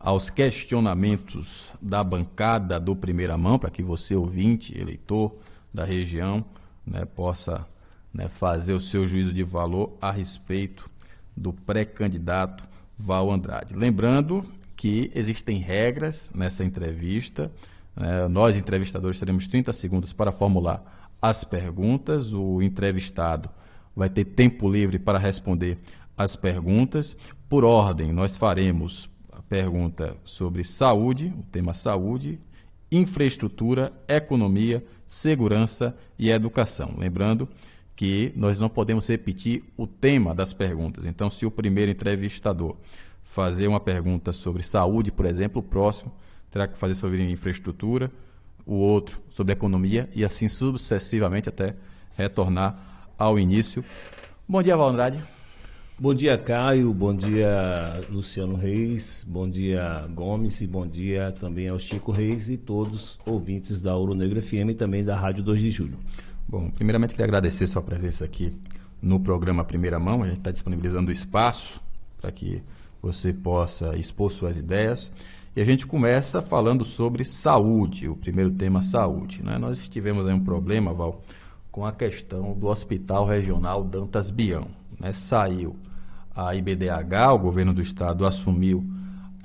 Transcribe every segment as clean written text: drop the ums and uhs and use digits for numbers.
aos questionamentos da bancada do Primeira Mão, para que você, ouvinte, eleitor da região, né, possa, né, fazer o seu juízo de valor a respeito do pré-candidato Val Andrade. Lembrando que existem regras nessa entrevista, né, nós entrevistadores teremos 30 segundos para formular as perguntas, o entrevistado vai ter tempo livre para responder as perguntas. Por ordem, nós faremos a pergunta sobre saúde, o tema saúde, infraestrutura, economia, segurança e educação. Lembrando que nós não podemos repetir o tema das perguntas. Então, se o primeiro entrevistador fazer uma pergunta sobre saúde, por exemplo, o próximo terá que fazer sobre infraestrutura, o outro sobre economia e assim sucessivamente até retornar ao início. Bom dia, Val Andrade. Bom dia, Caio. Bom dia, Luciano Reis. Bom dia, Gomes. E bom dia também ao Chico Reis e todos ouvintes da Ouro Negro FM e também da Rádio 2 de Julho. Bom, primeiramente queria agradecer sua presença aqui no programa Primeira Mão. A gente está disponibilizando espaço para que você possa expor suas ideias. E a gente começa falando sobre saúde, o primeiro tema, saúde, né? Nós tivemos aí um problema, Val, com a questão do Hospital Regional Dantas Bião, né? Saiu a IBDH, o governo do estado assumiu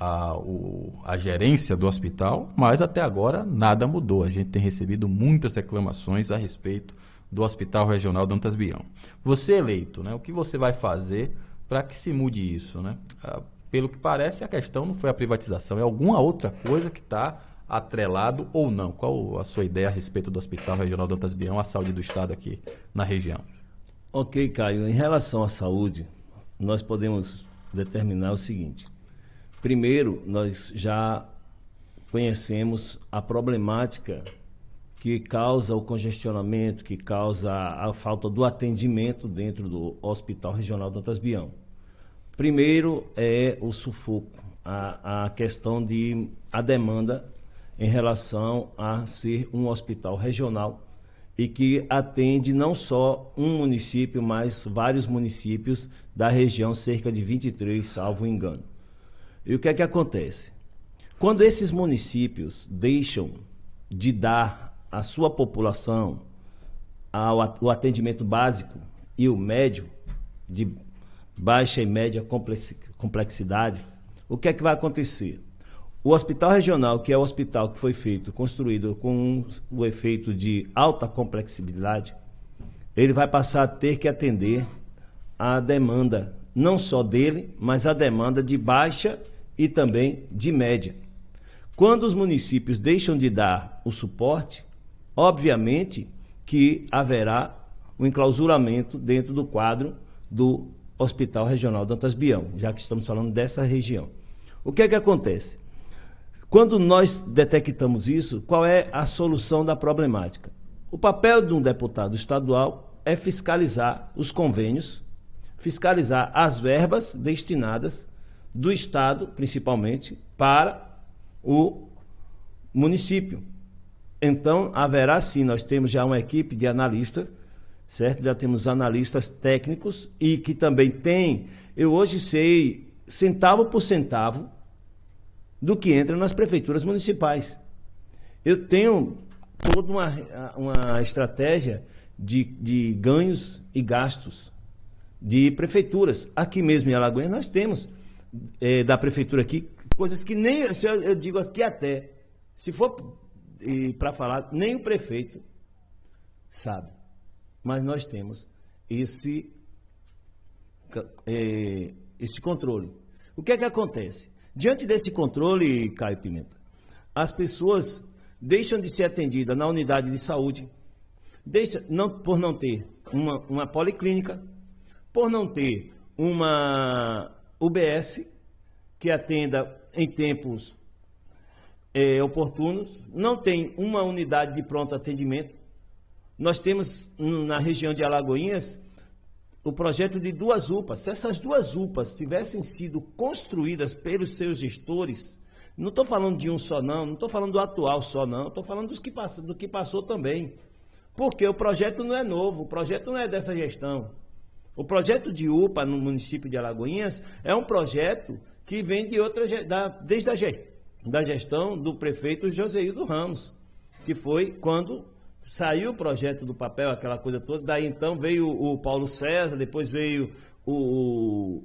a gerência do hospital, mas até agora nada mudou. A gente tem recebido muitas reclamações a respeito do Hospital Regional Dantas Bião. Você eleito, né? O que você vai fazer para que se mude isso, né? Pelo que parece, a questão não foi a privatização, é alguma outra coisa que está atrelado ou não. Qual a sua ideia a respeito do Hospital Regional Dantas Bião, a saúde do estado aqui na região? Ok, Caio. Em relação à saúde, nós podemos determinar o seguinte. Primeiro, nós já conhecemos a problemática que causa o congestionamento, que causa a falta do atendimento dentro do Hospital Regional Dantas Bião. Primeiro é o sufoco, a questão a demanda em relação a ser um hospital regional e que atende não só um município, mas vários municípios da região, cerca de 23, salvo engano. E o que é que acontece? Quando esses municípios deixam de dar à sua população o atendimento básico e o médio, de baixa e média complexidade, o que é que vai acontecer? O hospital regional, que é o hospital que foi construído com o efeito de alta complexidade, ele vai passar a ter que atender a demanda, não só dele, mas a demanda de baixa e também de média. Quando os municípios deixam de dar o suporte, obviamente que haverá um enclausuramento dentro do quadro do Hospital Regional Dantas Bião, já que estamos falando dessa região. O que é que acontece? Quando nós detectamos isso, qual é a solução da problemática? O papel de um deputado estadual é fiscalizar os convênios, fiscalizar as verbas destinadas do estado, principalmente, para o município. Então, haverá sim, nós temos já uma equipe de analistas, certo? Já temos analistas técnicos e que também tem, eu hoje sei, centavo por centavo, do que entra nas prefeituras municipais. Eu tenho toda uma estratégia de ganhos e gastos de prefeituras. Aqui mesmo em Alagoas nós temos, da prefeitura aqui, coisas que nem, eu digo aqui até, se for para falar, nem o prefeito sabe. Mas nós temos esse controle. O que é que acontece? Diante desse controle, Caio Pimenta, as pessoas deixam de ser atendidas na unidade de saúde, por não ter uma policlínica, por não ter uma UBS que atenda em tempos oportunos, não tem uma unidade de pronto atendimento. Nós temos na região de Alagoinhas o projeto de 2 UPAs. Se essas 2 UPAs tivessem sido construídas pelos seus gestores, não estou falando de um só não estou falando do atual só não, estou falando do que passou também. Porque o projeto não é novo, o projeto não é dessa gestão. O projeto de UPA no município de Alagoinhas é um projeto que vem de desde da gestão do prefeito Joséildo Ramos, que foi quando saiu o projeto do papel, aquela coisa toda. Daí então veio o Paulo César, depois veio o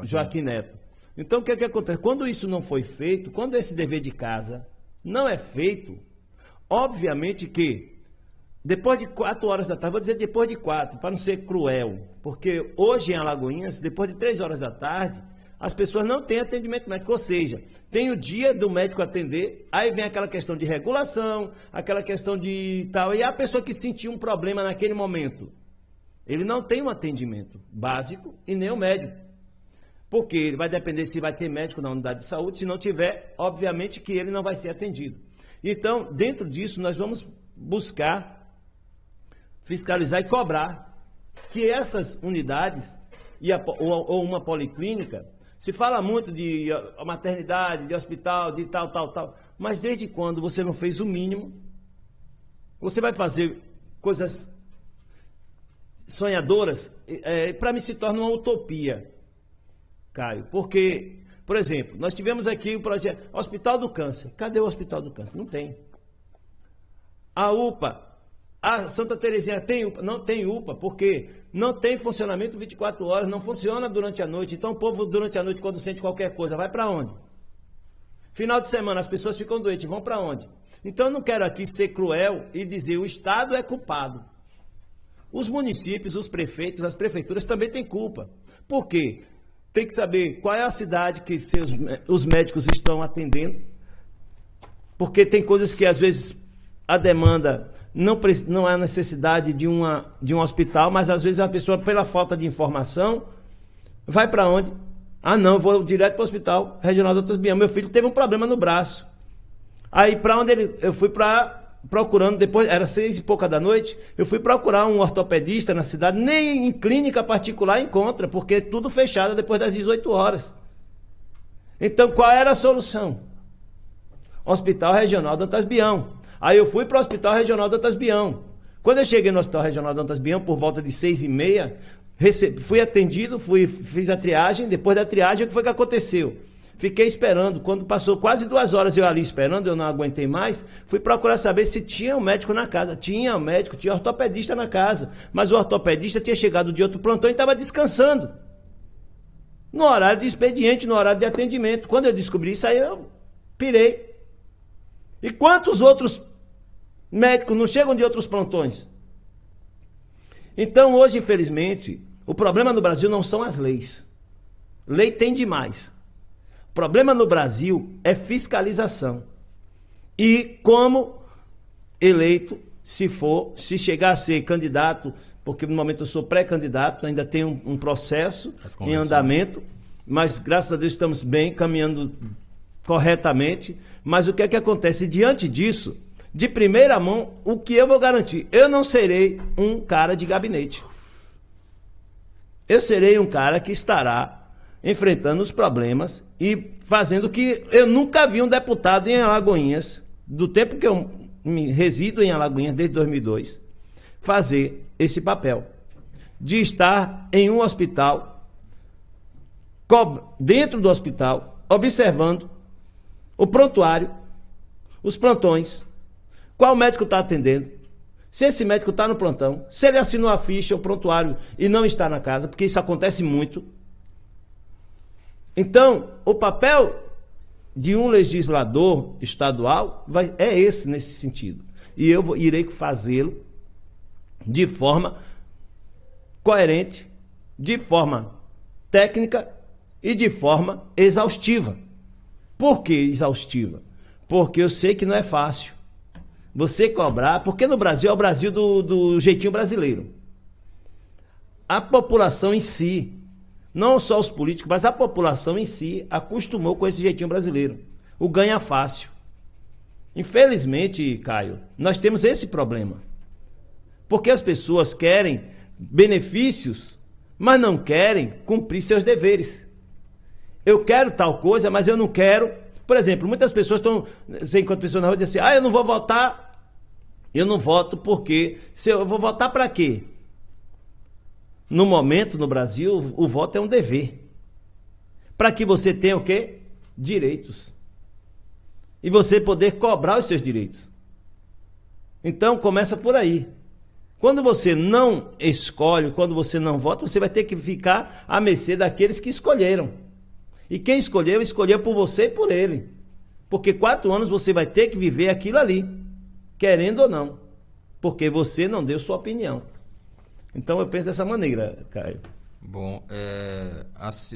Joaquim Neto. Então o que é que acontece? Quando isso não foi feito, quando esse dever de casa não é feito, obviamente que depois de 4 horas da tarde, vou dizer depois de 4, para não ser cruel, porque hoje em Alagoinhas, depois de 3 horas da tarde, as pessoas não têm atendimento médico, ou seja, tem o dia do médico atender, aí vem aquela questão de regulação, aquela questão de tal, e a pessoa que sentiu um problema naquele momento, ele não tem um atendimento básico e nem o médico, porque ele vai depender se vai ter médico na unidade de saúde, se não tiver, obviamente que ele não vai ser atendido. Então, dentro disso, nós vamos buscar fiscalizar e cobrar que essas unidades ou uma policlínica, se fala muito de maternidade, de hospital, de tal, mas desde quando você não fez o mínimo, você vai fazer coisas sonhadoras, para mim se torna uma utopia, Caio, porque, por exemplo, nós tivemos aqui o projeto Hospital do Câncer. Cadê o Hospital do Câncer? Não tem. A UPA, a Santa Terezinha tem UPA? Não tem UPA, porque não tem funcionamento 24 horas, não funciona durante a noite. Então o povo durante a noite, quando sente qualquer coisa, vai para onde? Final de semana, as pessoas ficam doentes, vão para onde? Então eu não quero aqui ser cruel e dizer o Estado é culpado. Os municípios, os prefeitos, as prefeituras também têm culpa. Por quê? Tem que saber qual é a cidade que os médicos estão atendendo, porque tem coisas que às vezes a demanda não há necessidade de um hospital, mas às vezes a pessoa, pela falta de informação, vai para onde? Ah, não, vou direto para o Hospital Regional Doutor Bião. Meu filho teve um problema no braço. Aí para onde eu fui procurando, depois, era 6 e pouca da noite, eu fui procurar um ortopedista na cidade, nem em clínica particular encontra, porque tudo fechado depois das 18 horas. Então qual era a solução? Hospital Regional Dantas Bião. Aí eu fui para o Hospital Regional Dantas Bião. Quando eu cheguei no Hospital Regional Dantas Bião, por volta de 6h30, fui atendido, fiz a triagem. Depois da triagem, o que foi que aconteceu? Fiquei esperando. Quando passou quase 2 horas eu ali esperando, eu não aguentei mais, fui procurar saber se tinha um médico na casa. Tinha um médico, tinha um ortopedista na casa. Mas o ortopedista tinha chegado de outro plantão e estava descansando. No horário de expediente, no horário de atendimento. Quando eu descobri isso, aí eu pirei. E quantos outros médicos não chegam de outros plantões? Então, hoje, infelizmente, o problema no Brasil não são as leis. Lei tem demais. O problema no Brasil é fiscalização. E como eleito, se chegar a ser candidato, porque no momento eu sou pré-candidato, ainda tem um processo em andamento, mas graças a Deus estamos bem, caminhando corretamente. Mas o que é que acontece? Diante disso, de primeira mão, o que eu vou garantir? Eu não serei um cara de gabinete. Eu serei um cara que estará enfrentando os problemas e fazendo que eu nunca vi um deputado em Alagoinhas, do tempo que eu resido em Alagoinhas, desde 2002, fazer esse papel. De estar em um hospital, dentro do hospital, observando o prontuário, os plantões, qual médico está atendendo, se esse médico está no plantão, se ele assinou a ficha, o prontuário e não está na casa, porque isso acontece muito. Então, o papel de um legislador estadual é esse, nesse sentido. E eu irei fazê-lo de forma coerente, de forma técnica e de forma exaustiva. Por que exaustiva? Porque eu sei que não é fácil você cobrar, porque no Brasil é o Brasil do jeitinho brasileiro. A população em si, não só os políticos, mas a população em si acostumou com esse jeitinho brasileiro. O ganha fácil. Infelizmente, Caio, nós temos esse problema. Porque as pessoas querem benefícios, mas não querem cumprir seus deveres. Eu quero tal coisa, mas eu não quero. Por exemplo, muitas pessoas estão, enquanto pessoas na rua dizem assim, eu não vou votar, eu não voto porque, eu vou votar para quê? No momento, no Brasil, o voto é um dever. para que você tenha o quê? Direitos. E você poder cobrar os seus direitos. Então, começa por aí. Quando você não escolhe, quando você não vota, você vai ter que ficar à mercê daqueles que escolheram. E quem escolheu, escolheu por você e por ele. Porque 4 anos você vai ter que viver aquilo ali, querendo ou não. Porque você não deu sua opinião. Então eu penso dessa maneira, Caio. Bom,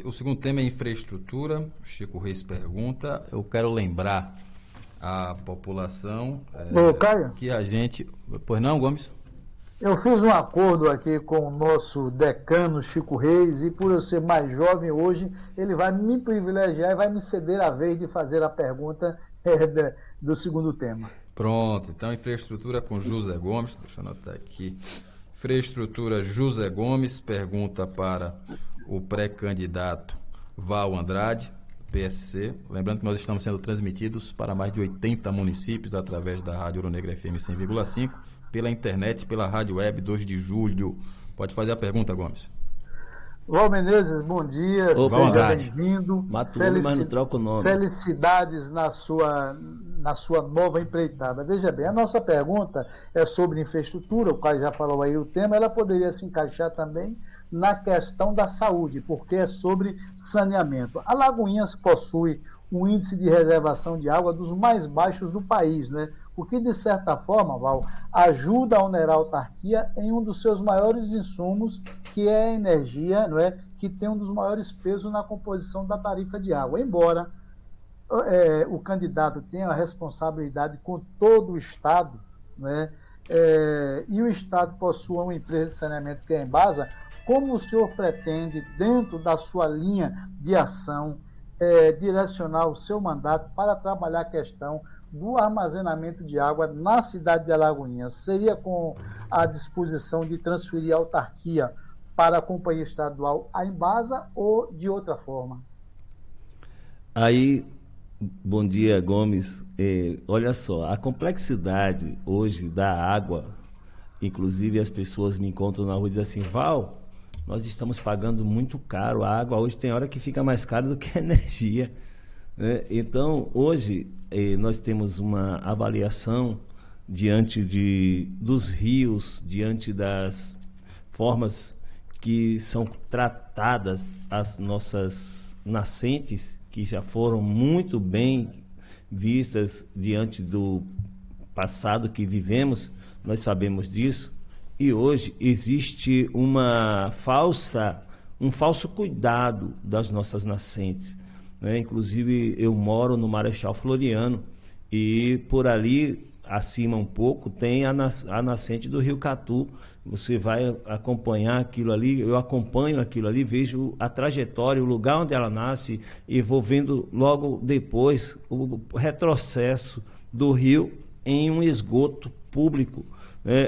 o segundo tema é infraestrutura. O Chico Reis pergunta. Eu quero lembrar a população Caio, que a gente... Pois não, Gomes? eu fiz um acordo aqui com o nosso decano Chico Reis e por eu ser mais jovem hoje, ele vai me privilegiar e vai me ceder a vez de fazer a pergunta do segundo tema. Pronto, então infraestrutura com José Gomes, deixa eu anotar aqui. Infraestrutura José Gomes pergunta para o pré-candidato Val Andrade, PSC. Lembrando que nós estamos sendo transmitidos para mais de 80 municípios através da Rádio Ouro Negro FM 100,5, pela internet, pela Rádio Web 2 de julho. Pode fazer a pergunta, Gomes. Val Menezes, bom dia, seja bem-vindo. Mas não troca o nome. Felicidades na sua nova empreitada. Veja bem, a nossa pergunta é sobre infraestrutura, o Caio já falou aí o tema, ela poderia se encaixar também na questão da saúde, porque é sobre saneamento. A Lagoinhas possui um índice de reservação de água dos mais baixos do país, né? O que, de certa forma, Val, ajuda a onerar a autarquia em um dos seus maiores insumos, que é a energia, não é? Que tem um dos maiores pesos na composição da tarifa de água. Embora o candidato tenha a responsabilidade com todo o Estado, né? E o Estado possua uma empresa de saneamento que é a Embasa, como o senhor pretende, dentro da sua linha de ação, direcionar o seu mandato para trabalhar a questão do armazenamento de água na cidade de Alagoinhas? Seria com a disposição de transferir a autarquia para a companhia estadual, a Embasa, ou de outra forma? Aí, bom dia, Gomes. Olha só, a complexidade hoje da água, inclusive as pessoas me encontram na rua e dizem assim: Val, nós estamos pagando muito caro, a água hoje tem hora que fica mais cara do que a energia. Então, hoje, nós temos uma avaliação diante dos rios, diante das formas que são tratadas as nossas nascentes, que já foram muito bem vistas diante do passado que vivemos, nós sabemos disso, e hoje existe um falso cuidado das nossas nascentes. Inclusive, eu moro no Marechal Floriano e por ali, acima um pouco, tem a nascente do Rio Catu. Você vai acompanhar aquilo ali, eu acompanho aquilo ali, vejo a trajetória, o lugar onde ela nasce, e vou vendo logo depois o retrocesso do rio em um esgoto público,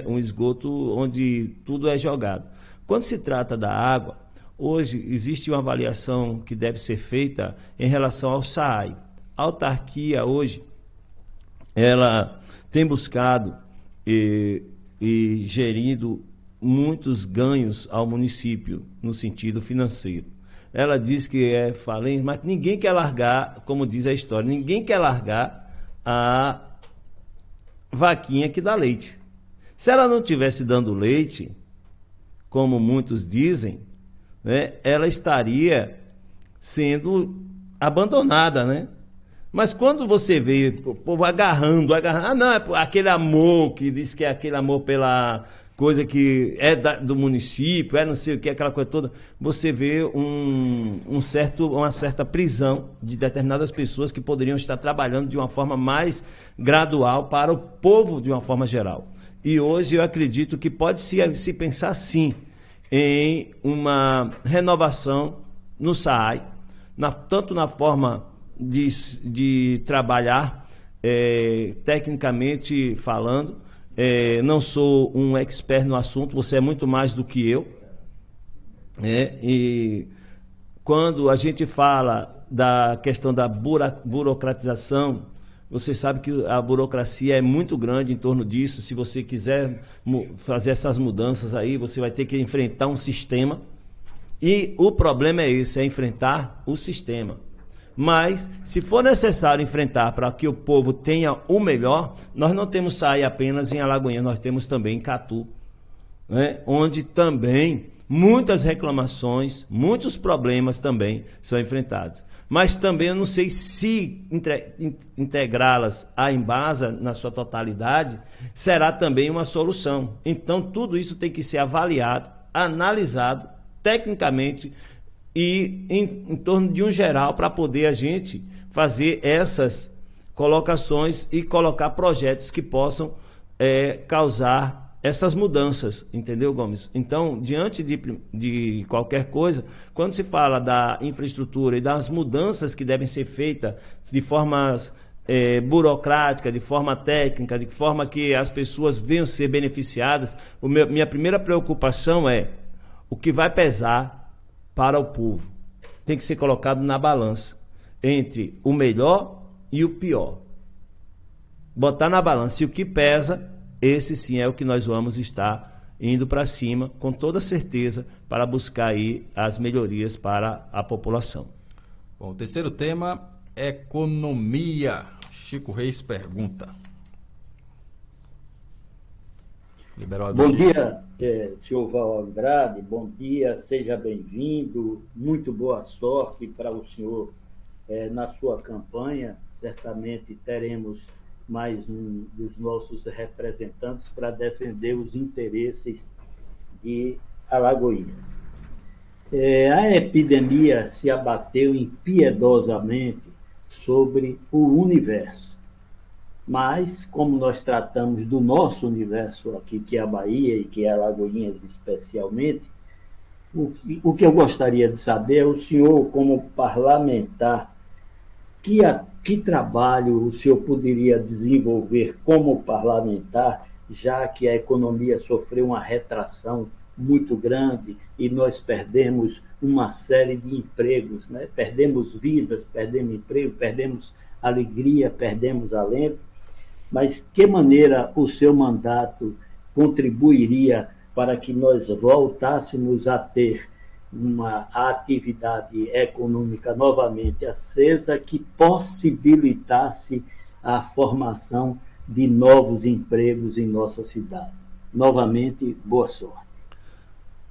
um esgoto onde tudo é jogado. Quando se trata da água, hoje existe uma avaliação que deve ser feita em relação ao SAAI. A autarquia hoje, ela tem buscado e gerido muitos ganhos ao município no sentido financeiro. Ela diz que é falente, mas ninguém quer largar, como diz a história, ninguém quer largar a vaquinha que dá leite. Se ela não tivesse dando leite, como muitos dizem, ela estaria sendo abandonada, né? Mas quando você vê o povo agarrando, não, é aquele amor que diz que é aquele amor pela coisa que é do município, não sei o que, aquela coisa toda, você vê uma certa prisão de determinadas pessoas que poderiam estar trabalhando de uma forma mais gradual para o povo de uma forma geral. E hoje eu acredito que pode se pensar sim em uma renovação no SAAI, tanto na forma de trabalhar, tecnicamente falando. Não sou um expert no assunto, você é muito mais do que eu. E quando a gente fala da questão da burocratização, você sabe que a burocracia é muito grande em torno disso. Se você quiser fazer essas mudanças aí, você vai ter que enfrentar um sistema E o problema é esse, é enfrentar o sistema. Mas, se for necessário enfrentar para que o povo tenha o melhor, nós não temos SAI apenas em Alagoinhas, nós temos também em Catu, né? Onde também muitas reclamações, muitos problemas também são enfrentados. Mas também eu não sei se integrá-las à Embasa na sua totalidade será também uma solução. Então, tudo isso tem que ser avaliado, analisado tecnicamente e em torno de um geral para poder a gente fazer essas colocações e colocar projetos que possam causar essas mudanças, entendeu, Gomes? Então, diante de qualquer coisa, quando se fala da infraestrutura e das mudanças que devem ser feitas de formas burocrática, de forma técnica, de forma que as pessoas venham ser beneficiadas, minha primeira preocupação é o que vai pesar para o povo. Tem que ser colocado na balança entre o melhor e o pior. Botar na balança e o que pesa, esse sim é o que nós vamos estar indo para cima, com toda certeza, para buscar aí as melhorias para a população. Bom, o terceiro tema, economia. Chico Reis pergunta. Bom dia, senhor Val Andrade, bom dia, seja bem-vindo, muito boa sorte para o senhor na sua campanha. Certamente teremos mais um dos nossos representantes para defender os interesses de Alagoinhas. A epidemia se abateu impiedosamente sobre o universo. Mas, como nós tratamos do nosso universo aqui, que é a Bahia e que é Alagoinhas especialmente, o que eu gostaria de saber é o senhor, como parlamentar, que trabalho o senhor poderia desenvolver como parlamentar, já que a economia sofreu uma retração muito grande e nós perdemos uma série de empregos, né? Perdemos vidas, perdemos emprego, perdemos alegria, perdemos alento. Mas que maneira o seu mandato contribuiria para que nós voltássemos a ter uma atividade econômica novamente acesa que possibilitasse a formação de novos empregos em nossa cidade? Novamente, boa sorte.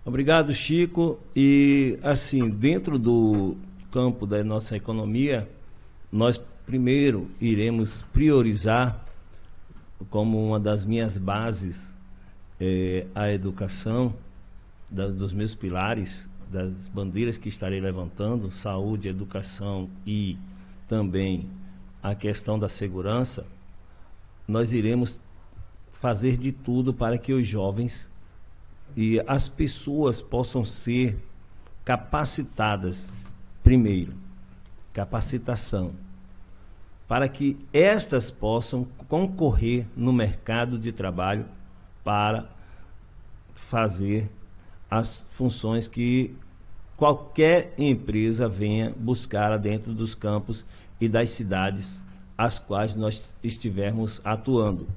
Obrigado, Chico. E, assim, dentro do campo da nossa economia, nós primeiro iremos priorizar como uma das minhas bases a educação, dos meus pilares, das bandeiras que estarei levantando, saúde, educação e também a questão da segurança. Nós iremos fazer de tudo para que os jovens e as pessoas possam ser capacitadas. Primeiro, capacitação, para que estas possam concorrer no mercado de trabalho para fazer as funções que qualquer empresa venha buscar dentro dos campos e das cidades às quais nós estivermos atuando.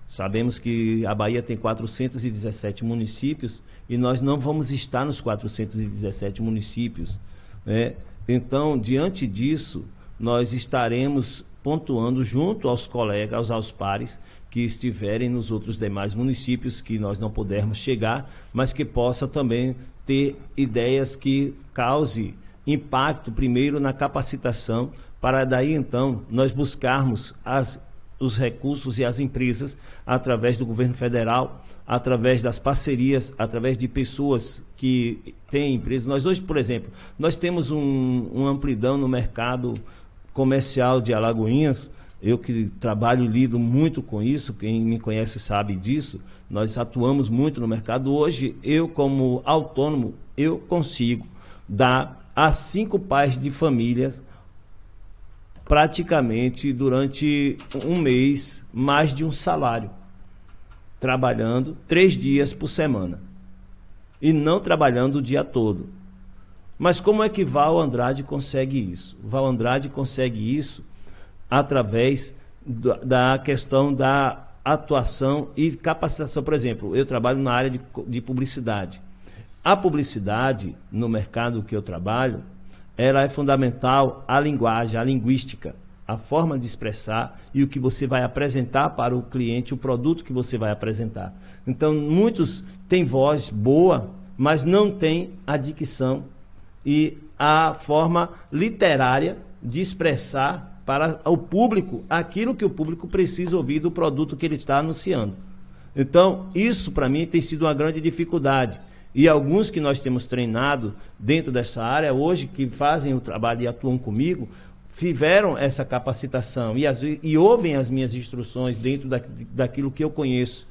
Sabemos que a Bahia tem 417 municípios e nós não vamos estar nos 417 municípios, né? Então, diante disso, nós estaremos pontuando junto aos colegas, aos pares que estiverem nos outros demais municípios que nós não pudermos chegar, mas que possa também ter ideias que cause impacto primeiro na capacitação, para daí então nós buscarmos os recursos e as empresas através do governo federal, através das parcerias, através de pessoas que têm empresas. Nós hoje, por exemplo, nós temos uma amplidão no mercado comercial de Alagoinhas. Eu que trabalho e lido muito com isso, quem me conhece sabe disso, nós atuamos muito no mercado. Hoje, eu como autônomo, eu consigo dar a 5 pais de famílias praticamente durante um mês mais de um salário, trabalhando 3 dias por semana e não trabalhando o dia todo. Mas como é que Val Andrade consegue isso? Val Andrade consegue isso através da questão da atuação e capacitação. Por exemplo, eu trabalho na área de publicidade. a publicidade, no mercado que eu trabalho, ela é fundamental a linguagem, a linguística, a forma de expressar e o que você vai apresentar para o cliente, o produto que você vai apresentar. Então, muitos têm voz boa, mas não têm a dicção e a forma literária de expressar para o público aquilo que o público precisa ouvir do produto que ele está anunciando. Então, isso para mim tem sido uma grande dificuldade. E alguns que nós temos treinado dentro dessa área, hoje, que fazem o trabalho e atuam comigo, tiveram essa capacitação e ouvem as minhas instruções dentro daquilo que eu conheço,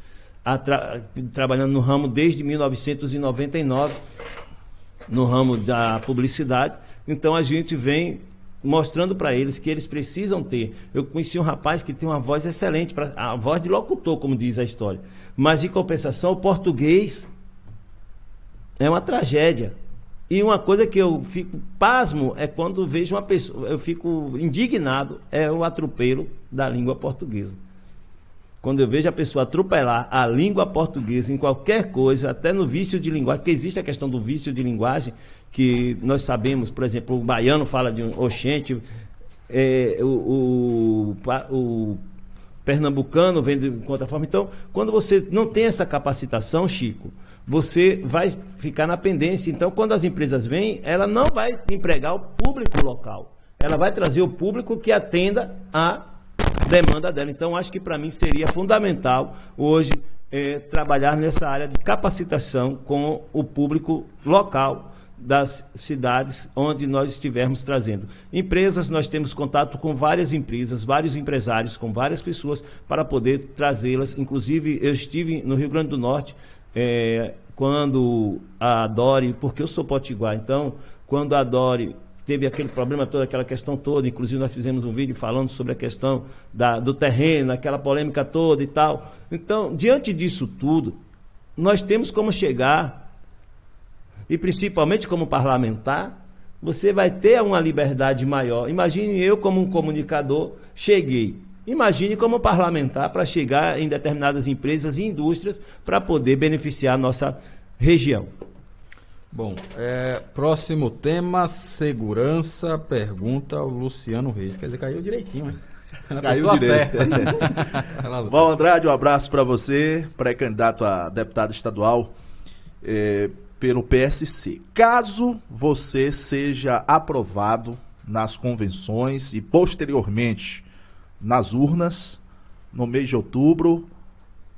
trabalhando no ramo desde 1999, no ramo da publicidade. Então, a gente vem mostrando para eles que eles precisam ter. Eu conheci um rapaz que tem uma voz excelente, a voz de locutor, como diz a história. Mas, em compensação, o português é uma tragédia. E uma coisa que eu fico pasmo é quando vejo uma pessoa, eu fico indignado, é o atropelo da língua portuguesa. Quando eu vejo a pessoa atropelar a língua portuguesa em qualquer coisa, até no vício de linguagem, porque existe a questão do vício de linguagem, que nós sabemos, por exemplo, o baiano fala de um oxente, o pernambucano vem de outra forma. Então, quando você não tem essa capacitação, Chico, você vai ficar na pendência. Então, quando as empresas vêm, ela não vai empregar o público local. Ela vai trazer o público que atenda a demanda dela. Então, acho que para mim seria fundamental hoje trabalhar nessa área de capacitação com o público local das cidades onde nós estivermos trazendo. Empresas, nós temos contato com várias empresas, vários empresários, com várias pessoas para poder trazê-las. Inclusive, eu estive no Rio Grande do Norte, quando a Dori, porque eu sou potiguar, então, quando a Dori teve aquele problema todo, aquela questão toda, inclusive nós fizemos um vídeo falando sobre a questão do terreno, aquela polêmica toda e tal. Então, diante disso tudo, nós temos como chegar, e principalmente como parlamentar, você vai ter uma liberdade maior. Imagine eu como um comunicador, cheguei. Imagine como parlamentar para chegar em determinadas empresas e indústrias para poder beneficiar a nossa região. Bom, próximo tema, segurança, pergunta ao Luciano Reis. Quer dizer, caiu direitinho, hein? Caiu direito. Val Andrade, um abraço para você, pré-candidato a deputado estadual pelo PSC. Caso você seja aprovado nas convenções e posteriormente nas urnas, no mês de outubro,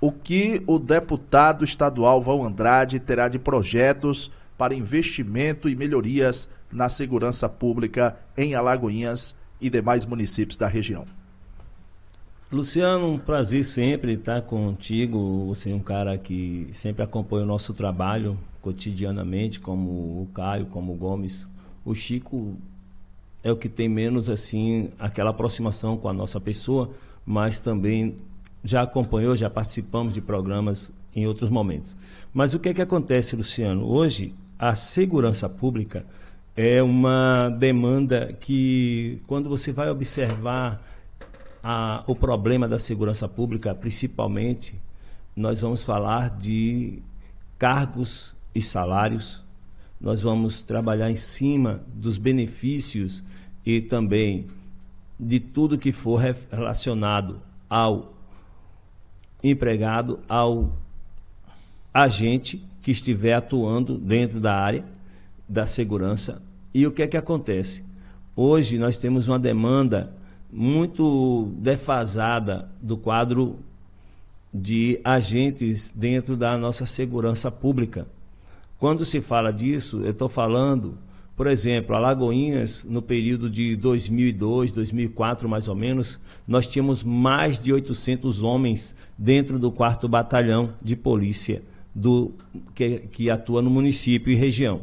o que o deputado estadual Val Andrade terá de projetos para investimento e melhorias na segurança pública em Alagoinhas e demais municípios da região? Luciano, um prazer sempre estar contigo. Você é um cara que sempre acompanha o nosso trabalho cotidianamente, como o Caio, como o Gomes. O Chico é o que tem menos assim aquela aproximação com a nossa pessoa, mas também já acompanhou, já participamos de programas em outros momentos. Mas o que é que acontece, Luciano? Hoje, a segurança pública é uma demanda que, quando você vai observar o problema da segurança pública, principalmente, nós vamos falar de cargos e salários, nós vamos trabalhar em cima dos benefícios e também de tudo que for relacionado ao empregado, ao agente que estiver atuando dentro da área da segurança. E o que é que acontece? Hoje nós temos uma demanda muito defasada do quadro de agentes dentro da nossa segurança pública. Quando se fala disso, eu estou falando, por exemplo, Alagoinhas, no período de 2002, 2004 mais ou menos, nós tínhamos mais de 800 homens dentro do 4º Batalhão de Polícia que atua no município e região.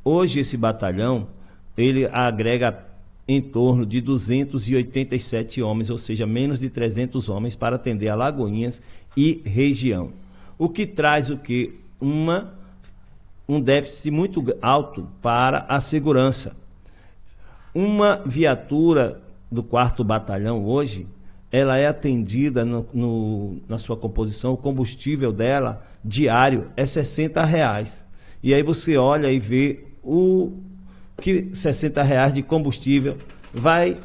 Hoje esse batalhão, ele agrega em torno de 287 homens, ou seja, menos de 300 homens para atender Alagoinhas e região. O que traz o quê? Um déficit muito alto para a segurança. Uma viatura do 4º Batalhão hoje, ela é atendida na sua composição, o combustível dela diário é R$60. E aí você olha e vê o que R$60 de combustível vai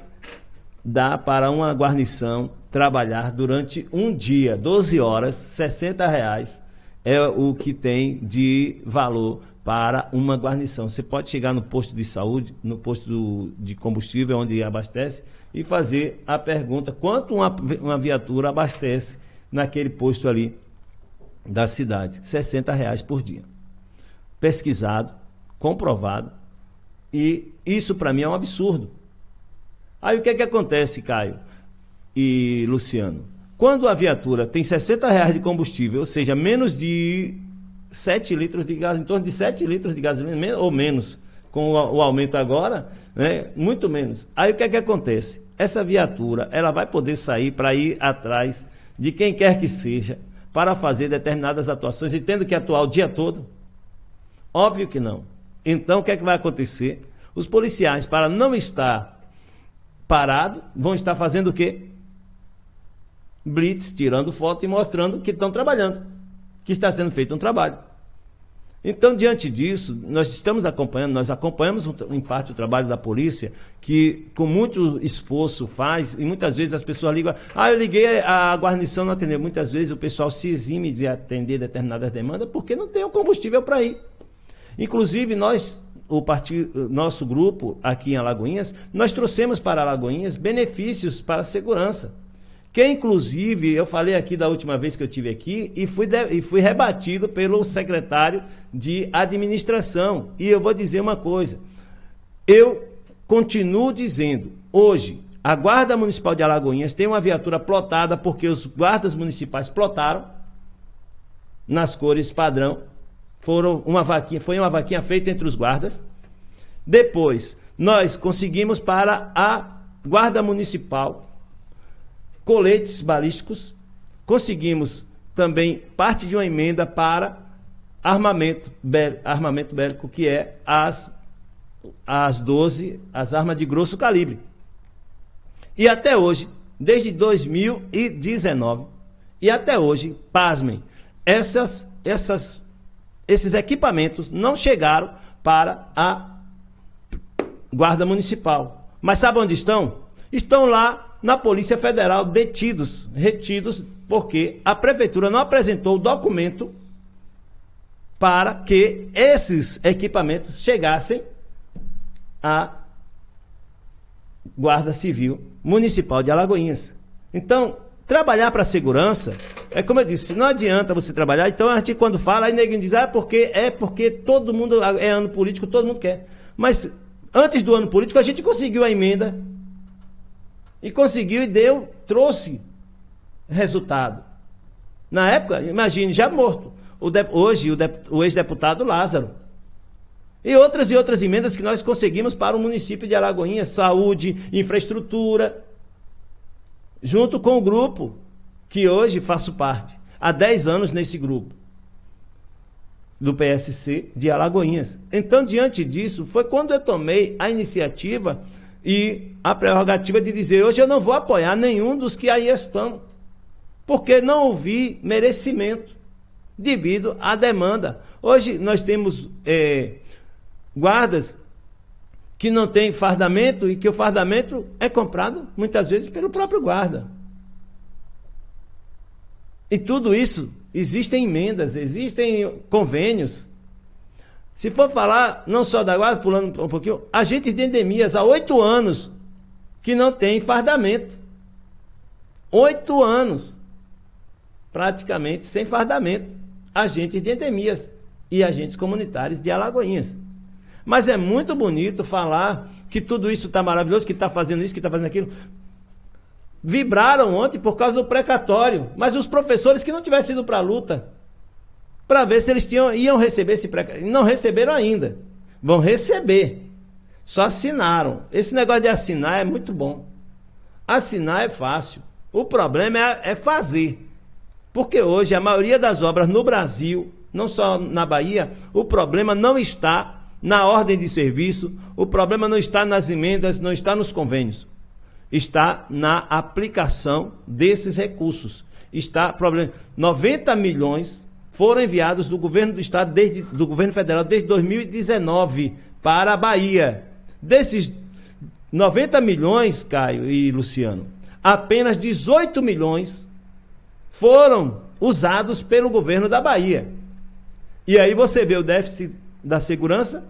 dar para uma guarnição trabalhar durante um dia, 12 horas, R$60 é o que tem de valor para uma guarnição. Você pode chegar no posto de saúde, no posto de combustível, onde abastece, e fazer a pergunta quanto uma viatura abastece naquele posto ali da cidade. R$60 por dia. Pesquisado, comprovado, e isso para mim é um absurdo. Aí o que é que acontece, Caio e Luciano? Quando a viatura tem R$60 de combustível, ou seja, menos de 7 litros de gás, em torno de 7 litros de gasolina, ou menos, com o aumento agora, né, muito menos. Aí o que é que acontece? Essa viatura, ela vai poder sair para ir atrás de quem quer que seja, para fazer determinadas atuações, e tendo que atuar o dia todo? Óbvio que não. Então, o que é que vai acontecer? Os policiais, para não estar parado, vão estar fazendo o quê? Blitz, tirando foto e mostrando que estão trabalhando, que está sendo feito um trabalho. Então, diante disso, nós acompanhamos em parte o trabalho da polícia, que com muito esforço faz, e muitas vezes as pessoas ligam, eu liguei, a guarnição não atendeu. Muitas vezes o pessoal se exime de atender determinadas demandas porque não tem o combustível para ir. Inclusive, nosso grupo aqui em Alagoinhas, nós trouxemos para Alagoinhas benefícios para a segurança. Que, inclusive, eu falei aqui da última vez que eu estive aqui e fui rebatido pelo secretário de administração. E eu vou dizer uma coisa, eu continuo dizendo, hoje, a Guarda Municipal de Alagoinhas tem uma viatura plotada porque os guardas municipais plotaram nas cores padrão. Foi uma vaquinha feita entre os guardas. Depois, nós conseguimos para a Guarda Municipal coletes balísticos, conseguimos também parte de uma emenda para armamento bélico, que é as 12, as armas de grosso calibre. E até hoje, desde 2019, e até hoje, pasmem, esses equipamentos não chegaram para a Guarda Municipal. Mas sabe onde estão? Estão lá na Polícia Federal, retidos, porque a Prefeitura não apresentou o documento para que esses equipamentos chegassem à Guarda Civil Municipal de Alagoinhas. Então, trabalhar para a segurança, é como eu disse, não adianta você trabalhar. Então, a gente quando fala, aí ninguém diz, porque todo mundo é ano político, todo mundo quer. Mas, antes do ano político, a gente conseguiu a emenda. E conseguiu e trouxe resultado. Na época, imagine, já morto. Hoje, o ex-deputado Lázaro. E outras emendas que nós conseguimos para o município de Alagoinhas, saúde, infraestrutura, junto com o grupo, que hoje faço parte. Há 10 anos nesse grupo, do PSC de Alagoinhas. Então, diante disso, foi quando eu tomei a iniciativa e a prerrogativa de dizer, hoje eu não vou apoiar nenhum dos que aí estão, porque não houve merecimento devido à demanda. Hoje nós temos guardas que não têm fardamento e que o fardamento é comprado muitas vezes pelo próprio guarda. E tudo isso, existem emendas, existem convênios. Se for falar, não só da guarda, pulando um pouquinho, agentes de endemias há 8 anos que não tem fardamento. 8 anos, praticamente sem fardamento. Agentes de endemias e agentes comunitários de Alagoinhas. Mas é muito bonito falar que tudo isso está maravilhoso, que está fazendo isso, que está fazendo aquilo. Vibraram ontem por causa do precatório, mas os professores que não tivessem ido para a luta, para ver se eles iam receber esse precatório. Não receberam ainda. Vão receber. Só assinaram. Esse negócio de assinar é muito bom. Assinar é fácil. O problema é fazer. Porque hoje a maioria das obras no Brasil, não só na Bahia, o problema não está na ordem de serviço, o problema não está nas emendas, não está nos convênios. Está na aplicação desses recursos. Está problema. 90 milhões foram enviados do governo do estado, do governo federal, desde 2019 para a Bahia. Desses 90 milhões, Caio e Luciano, apenas 18 milhões foram usados pelo governo da Bahia. E aí você vê o déficit da segurança.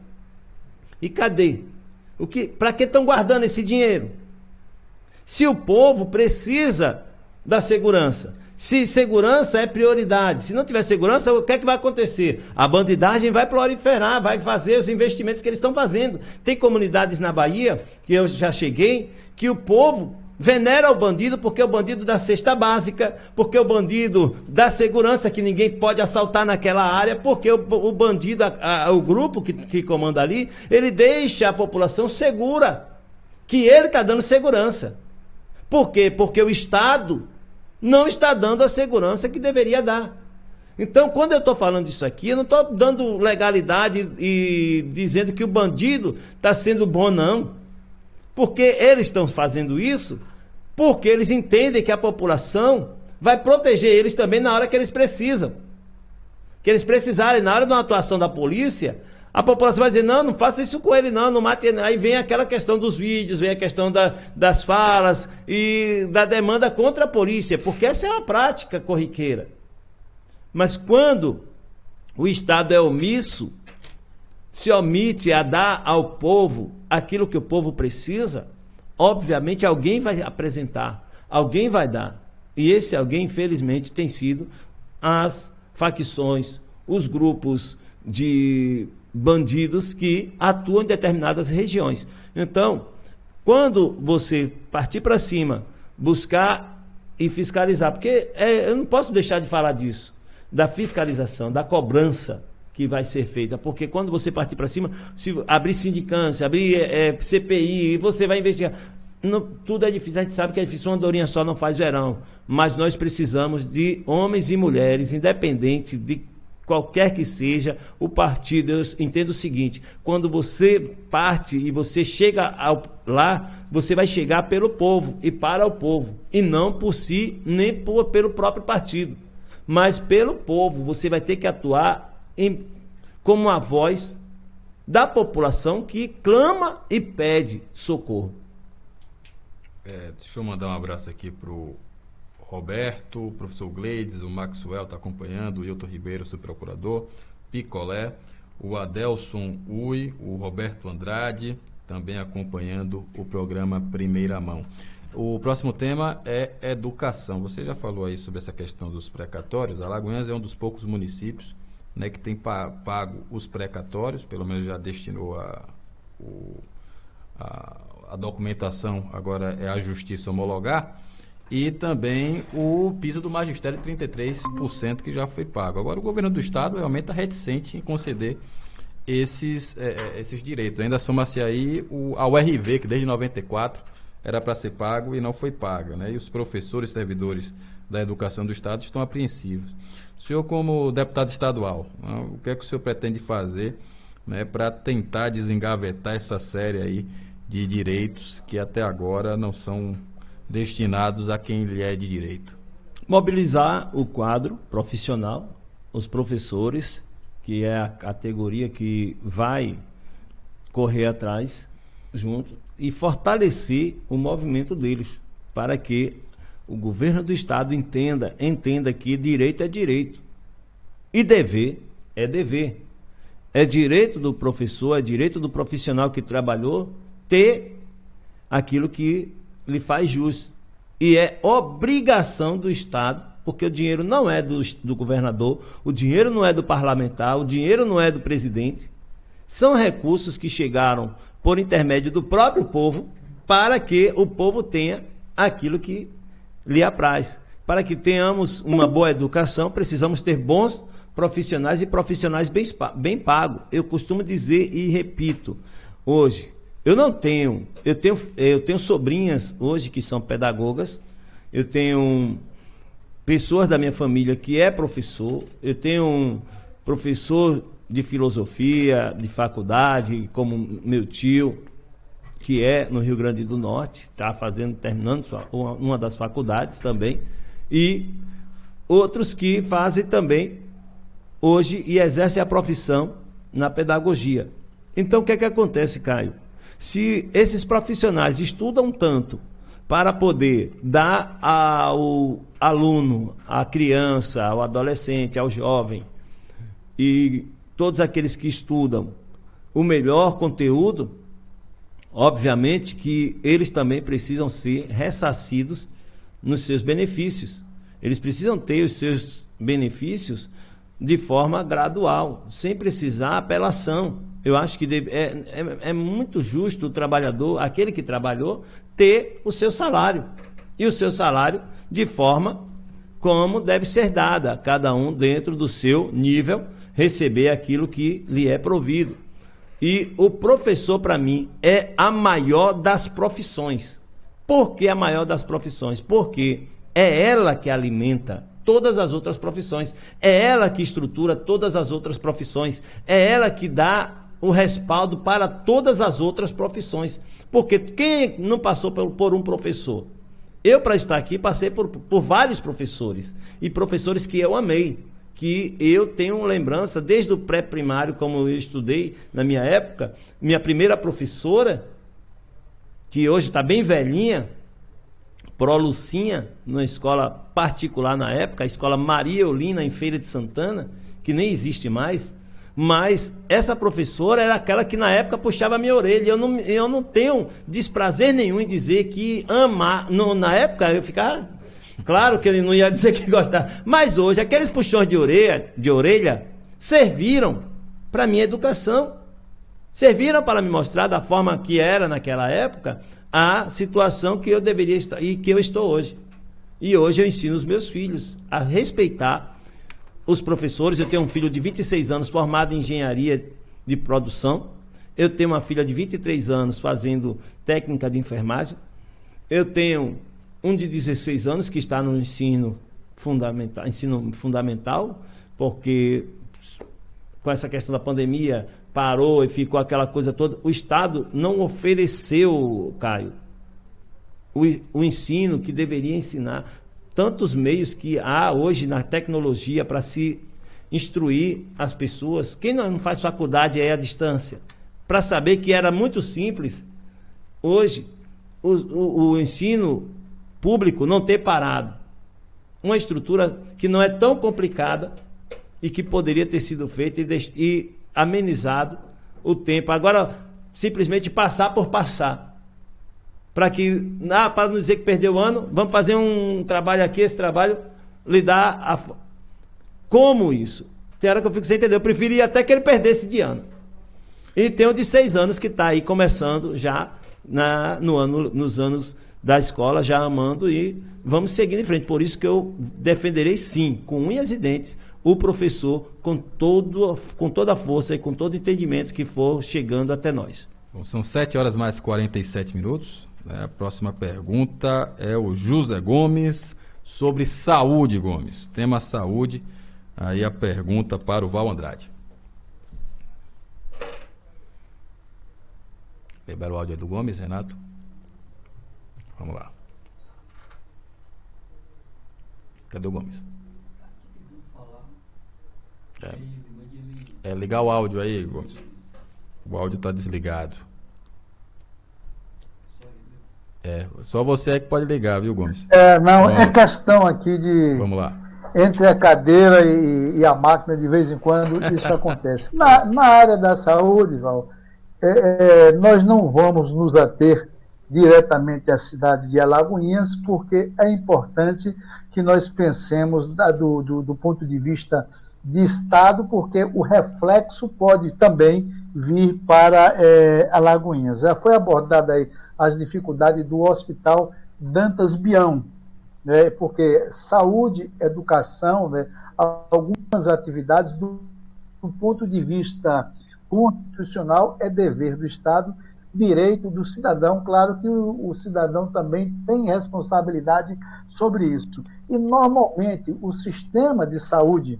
E cadê? Para que estão guardando esse dinheiro? Se o povo precisa da segurança, se segurança é prioridade, se não tiver segurança, o que é que vai acontecer? A bandidagem vai proliferar, vai fazer os investimentos que eles estão fazendo. Tem comunidades na Bahia, que eu já cheguei, que o povo venera o bandido porque o bandido da cesta básica, porque o bandido da segurança, que ninguém pode assaltar naquela área, porque o bandido, o grupo que comanda ali, ele deixa a população segura, que ele está dando segurança. Por quê? Porque o Estado não está dando a segurança que deveria dar. Então, quando eu estou falando isso aqui, eu não estou dando legalidade e dizendo que o bandido está sendo bom, não. Porque eles estão fazendo isso porque eles entendem que a população vai proteger eles também na hora que eles precisam. Que eles precisarem, na hora de uma atuação da polícia, a população vai dizer, não faça isso com ele, não mate ele. Aí vem aquela questão dos vídeos, vem a questão das falas e da demanda contra a polícia, porque essa é uma prática corriqueira. Mas quando o Estado é omisso, se omite a dar ao povo aquilo que o povo precisa, obviamente alguém vai apresentar, alguém vai dar. E esse alguém, infelizmente, tem sido as facções, os grupos de bandidos que atuam em determinadas regiões. Então, quando você partir para cima, buscar e fiscalizar, porque eu não posso deixar de falar disso, da fiscalização, da cobrança que vai ser feita, porque quando você partir para cima, se abrir sindicância, abrir CPI, você vai investigar. Não, tudo é difícil, a gente sabe que é difícil, uma andorinha só não faz verão, mas nós precisamos de homens e mulheres, independente de qualquer que seja o partido. Eu entendo o seguinte, quando você parte e você chega lá, você vai chegar pelo povo e para o povo, e não por si, nem pelo próprio partido, mas pelo povo. Você vai ter que atuar como uma voz da população que clama e pede socorro. Deixa eu mandar um abraço aqui para o Roberto, o professor Gleides, o Maxwell está acompanhando, o Hilton Ribeiro, subprocurador, Picolé, o Adelson Ui, o Roberto Andrade, também acompanhando o programa Primeira Mão. O próximo tema é educação. Você já falou aí sobre essa questão dos precatórios. Alagoinhas é um dos poucos municípios, né, que tem pago os precatórios, pelo menos já destinou a documentação, agora é a Justiça homologar, e também o piso do magistério, 33% que já foi pago. Agora o governo do estado realmente está reticente em conceder esses direitos. Ainda soma-se aí a URV, que desde 94 era para ser pago e não foi paga, né? E os professores e servidores da educação do estado estão apreensivos. O senhor, como deputado estadual, né, o que é que o senhor pretende fazer, né, para tentar desengavetar essa série aí de direitos que até agora não são destinados a quem lhe é de direito? Mobilizar o quadro profissional, os professores, que é a categoria que vai correr atrás junto, e fortalecer o movimento deles, para que o governo do estado entenda que direito é direito e dever é dever. É direito do professor, é direito do profissional que trabalhou ter aquilo que lhe faz jus. E é obrigação do Estado, porque o dinheiro não é do governador, o dinheiro não é do parlamentar, o dinheiro não é do presidente. São recursos que chegaram por intermédio do próprio povo, para que o povo tenha aquilo que lhe apraz. Para que tenhamos uma boa educação, precisamos ter bons profissionais e profissionais bem pagos. Eu costumo dizer e repito, hoje, eu tenho sobrinhas hoje que são pedagogas, eu tenho pessoas da minha família que é professor, eu tenho um professor de filosofia, de faculdade, como meu tio, que é no Rio Grande do Norte, está terminando uma das faculdades também, e outros que fazem também hoje e exercem a profissão na pedagogia. Então, o que é que acontece, Caio? Se esses profissionais estudam tanto para poder dar ao aluno, à criança, ao adolescente, ao jovem e todos aqueles que estudam o melhor conteúdo, obviamente que eles também precisam ser ressarcidos nos seus benefícios. Eles precisam ter os seus benefícios de forma gradual, sem precisar apelação. Eu acho que é muito justo o trabalhador, aquele que trabalhou, ter o seu salário. E o seu salário de forma como deve ser dada, cada um dentro do seu nível, receber aquilo que lhe é provido. E o professor, para mim, é a maior das profissões. Por que a maior das profissões? Porque é ela que alimenta todas as outras profissões. É ela que estrutura todas as outras profissões. É ela que dá o respaldo para todas as outras profissões. Porque quem não passou por um professor? Eu, para estar aqui, passei por vários professores. E professores que eu amei. Que eu tenho lembrança, desde o pré-primário, como eu estudei na minha época, minha primeira professora, que hoje está bem velhinha, Pro Lucinha, numa escola particular na época, a escola Maria Eulina, em Feira de Santana, que nem existe mais, mas essa professora era aquela que na época puxava a minha orelha. Eu não tenho desprazer nenhum em dizer que amar, na época eu ficava... Claro que ele não ia dizer que gostava, mas hoje aqueles puxões de orelha serviram para a minha educação, serviram para me mostrar da forma que era naquela época a situação que eu deveria estar e que eu estou hoje. E hoje eu ensino os meus filhos a respeitar os professores. Eu tenho um filho de 26 anos formado em engenharia de produção, eu tenho uma filha de 23 anos fazendo técnica de enfermagem, eu tenho um de 16 anos que está no ensino fundamental, porque com essa questão da pandemia parou e ficou aquela coisa toda. O Estado não ofereceu, Caio, o ensino que deveria ensinar. Tantos meios que há hoje na tecnologia para se instruir as pessoas. Quem não faz faculdade é à distância. Para saber que era muito simples, hoje, o ensino público não ter parado. Uma estrutura que não é tão complicada e que poderia ter sido feita e amenizado o tempo. Agora, simplesmente passar por passar. Para não dizer que perdeu o ano, vamos fazer um trabalho aqui, esse trabalho lhe dá Como isso? Tem hora que eu fico sem entender. Eu preferia até que ele perdesse de ano. E tem um de 6 anos que está aí começando já nos anos da escola, já amando, e vamos seguindo em frente. Por isso que eu defenderei sim, com unhas e dentes, o professor com toda a força e com todo o entendimento que for chegando até nós. Bom, são 7 horas mais 47 minutos. A próxima pergunta é o José Gomes, sobre saúde, Gomes. Tema saúde. Aí a pergunta para o Val Andrade. Libera o áudio do Gomes, Renato. Vamos lá. Cadê o Gomes? Ligar o áudio aí, Gomes. O áudio está desligado. Só você é que pode ligar, viu, Gomes? É questão aqui de... Vamos lá. Entre a cadeira e a máquina, de vez em quando, isso acontece. Na área da saúde, Val, nós não vamos nos ater diretamente à cidade de Alagoinhas, porque é importante que nós pensemos do ponto de vista de Estado, porque o reflexo pode também vir para Alagoinhas. Já foi abordada aí as dificuldades do Hospital Dantas Bião, né, porque saúde, educação, né, algumas atividades do ponto de vista constitucional é dever do Estado, direito do cidadão. Claro que o cidadão também tem responsabilidade sobre isso. E, normalmente, o sistema de saúde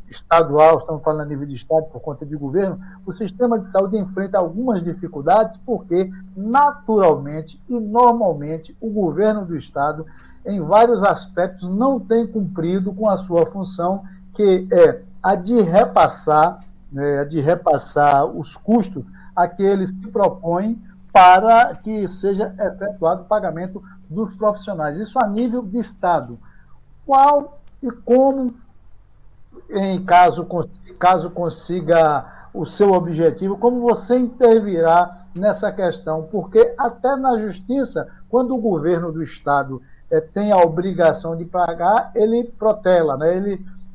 estadual, estamos falando a nível de Estado por conta de governo, o sistema de saúde enfrenta algumas dificuldades porque, naturalmente e normalmente, o governo do Estado, em vários aspectos, não tem cumprido com a sua função, que é a de repassar, né, os custos a que eles se propõem para que seja efetuado o pagamento dos profissionais. Isso a nível de Estado. Qual e como, em caso consiga o seu objetivo, como você intervirá nessa questão? Porque até na Justiça, quando o governo do Estado tem a obrigação de pagar, ele protela, né?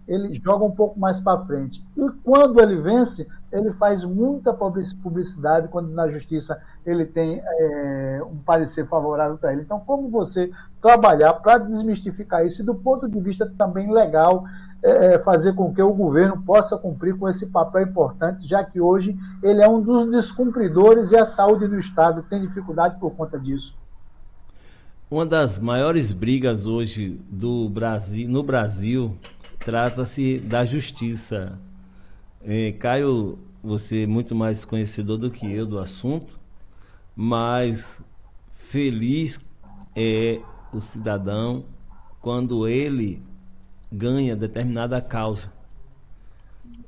Ele joga um pouco mais para frente. E quando ele vence, ele faz muita publicidade, quando na Justiça ele tem um parecer favorável para ele. Então, como você trabalhar para desmistificar isso e, do ponto de vista também legal, fazer com que o governo possa cumprir com esse papel importante, já que hoje ele é um dos descumpridores e a saúde do Estado tem dificuldade por conta disso? Uma das maiores brigas hoje no Brasil trata-se da justiça. Caio, você é muito mais conhecedor do que eu do assunto, mas feliz é o cidadão quando ele ganha determinada causa.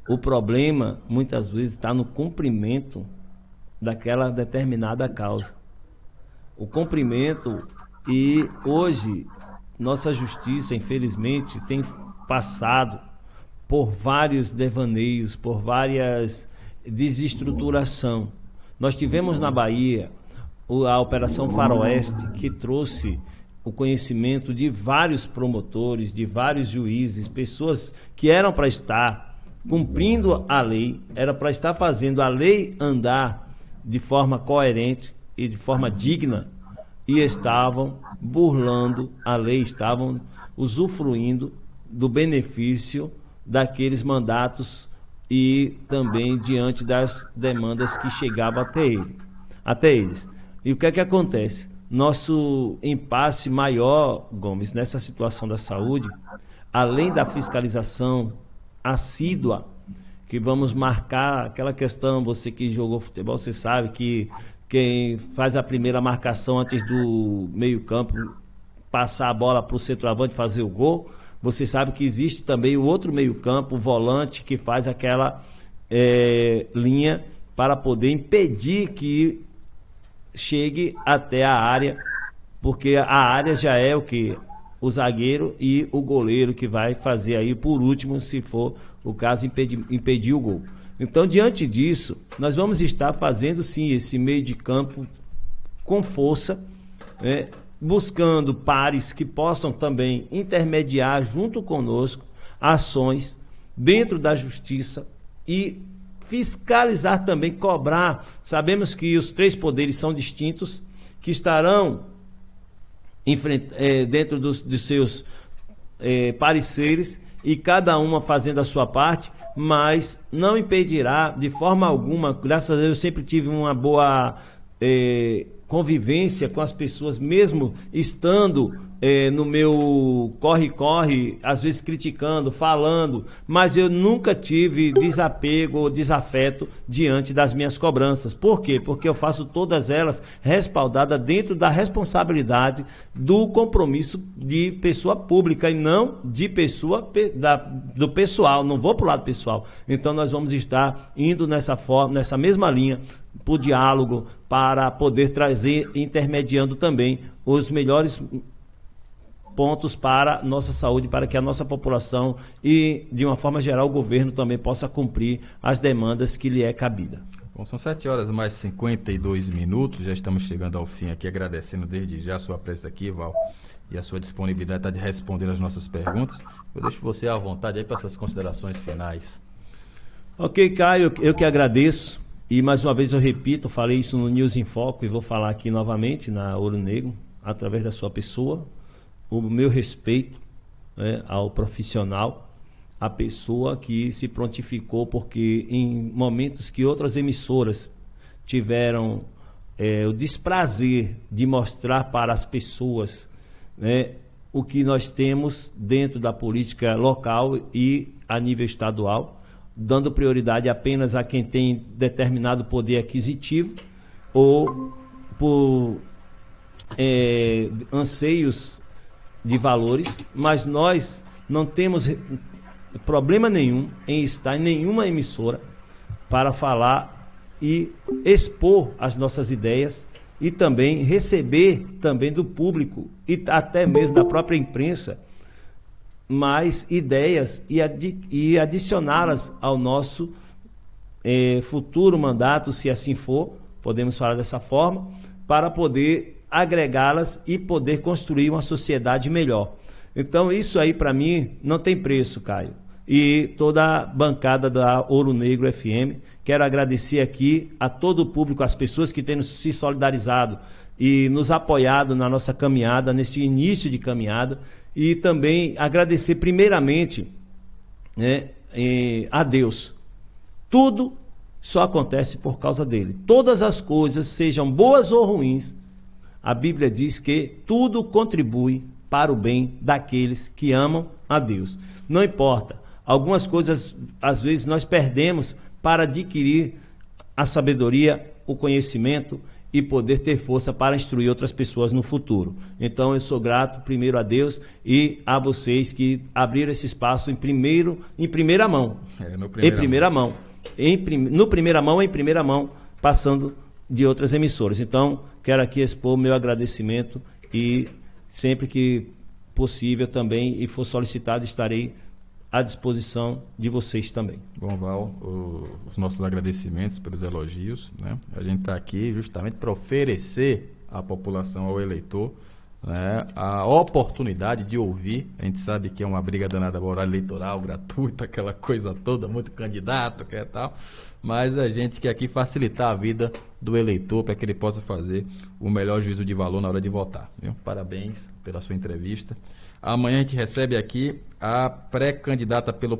O problema, muitas vezes, está no cumprimento daquela determinada causa. O cumprimento, e hoje, nossa justiça, infelizmente, tem passado por vários devaneios, por várias desestruturação. Nós tivemos na Bahia a Operação Faroeste, que trouxe o conhecimento de vários promotores, de vários juízes, pessoas que eram para estar cumprindo a lei, era para estar fazendo a lei andar de forma coerente e de forma digna, e estavam burlando a lei, estavam usufruindo do benefício daqueles mandatos e também diante das demandas que chegavam até eles. E o que é que acontece? Nosso impasse maior, Gomes, nessa situação da saúde, além da fiscalização assídua, que vamos marcar aquela questão, você que jogou futebol, você sabe que quem faz a primeira marcação antes do meio-campo passar a bola para o centroavante fazer o gol, você sabe que existe também o outro meio-campo, o volante, que faz aquela linha para poder impedir que chegue até a área, porque a área já é o que? O zagueiro e o goleiro, que vai fazer aí, por último, se for o caso, impedir o gol. Então, diante disso, nós vamos estar fazendo, sim, esse meio de campo com força, buscando pares que possam também intermediar junto conosco ações dentro da justiça e fiscalizar também, cobrar. Sabemos que os três poderes são distintos, que estarão dentro dos seus pareceres, e cada uma fazendo a sua parte, mas não impedirá de forma alguma. Graças a Deus eu sempre tive uma boa convivência com as pessoas, mesmo estando no meu corre-corre, às vezes criticando, falando, mas eu nunca tive desapego ou desafeto diante das minhas cobranças. Por quê? Porque eu faço todas elas respaldadas dentro da responsabilidade do compromisso de pessoa pública e não de do pessoal. Não vou para o lado pessoal. Então nós vamos estar indo nessa mesma linha, por diálogo, para poder trazer, intermediando também os melhores pontos para nossa saúde, para que a nossa população e, de uma forma geral, o governo também possa cumprir as demandas que lhe é cabida. Bom, são 7 horas mais 52 minutos, já estamos chegando ao fim aqui, agradecendo desde já a sua presença aqui, Val, e a sua disponibilidade de responder as nossas perguntas. Eu deixo você à vontade aí para suas considerações finais. Ok, Caio, eu que agradeço, e mais uma vez eu repito, falei isso no News em Foco e vou falar aqui novamente na Ouro Negro, através da sua pessoa, o meu respeito ao profissional, a pessoa que se prontificou, porque em momentos que outras emissoras tiveram o desprazer de mostrar para as pessoas o que nós temos dentro da política local e a nível estadual, dando prioridade apenas a quem tem determinado poder aquisitivo ou por anseios de valores, mas nós não temos problema nenhum em estar em nenhuma emissora para falar e expor as nossas ideias e também receber também do público e até mesmo da própria imprensa mais ideias e adicioná-las ao nosso futuro mandato, se assim for, podemos falar dessa forma, para poder agregá-las e poder construir uma sociedade melhor. Então isso aí para mim não tem preço, Caio. E toda a bancada da Ouro Negro FM, quero agradecer aqui a todo o público, as pessoas que têm se solidarizado e nos apoiado na nossa caminhada, nesse início de caminhada, e também agradecer primeiramente, né, a Deus. Tudo só acontece por causa dele. Todas as coisas, sejam boas ou ruins, a Bíblia diz que tudo contribui para o bem daqueles que amam a Deus. Não importa, algumas coisas às vezes nós perdemos para adquirir a sabedoria, o conhecimento e poder ter força para instruir outras pessoas no futuro. Então eu sou grato primeiro a Deus e a vocês que abriram esse espaço em primeira mão. No primeira mão, passando de outras emissoras. Então, quero aqui expor meu agradecimento e sempre que possível também e for solicitado, estarei à disposição de vocês também. Bom, Val, os nossos agradecimentos pelos elogios, né? A gente está aqui justamente para oferecer à população, ao eleitor, né, a oportunidade de ouvir. A gente sabe que é uma briga danada, horário eleitoral, gratuito, aquela coisa toda, muito candidato, que é tal, mas a gente quer aqui facilitar a vida do eleitor para que ele possa fazer o melhor juízo de valor na hora de votar, viu? Parabéns pela sua entrevista. Amanhã a gente recebe aqui a pré-candidata pelo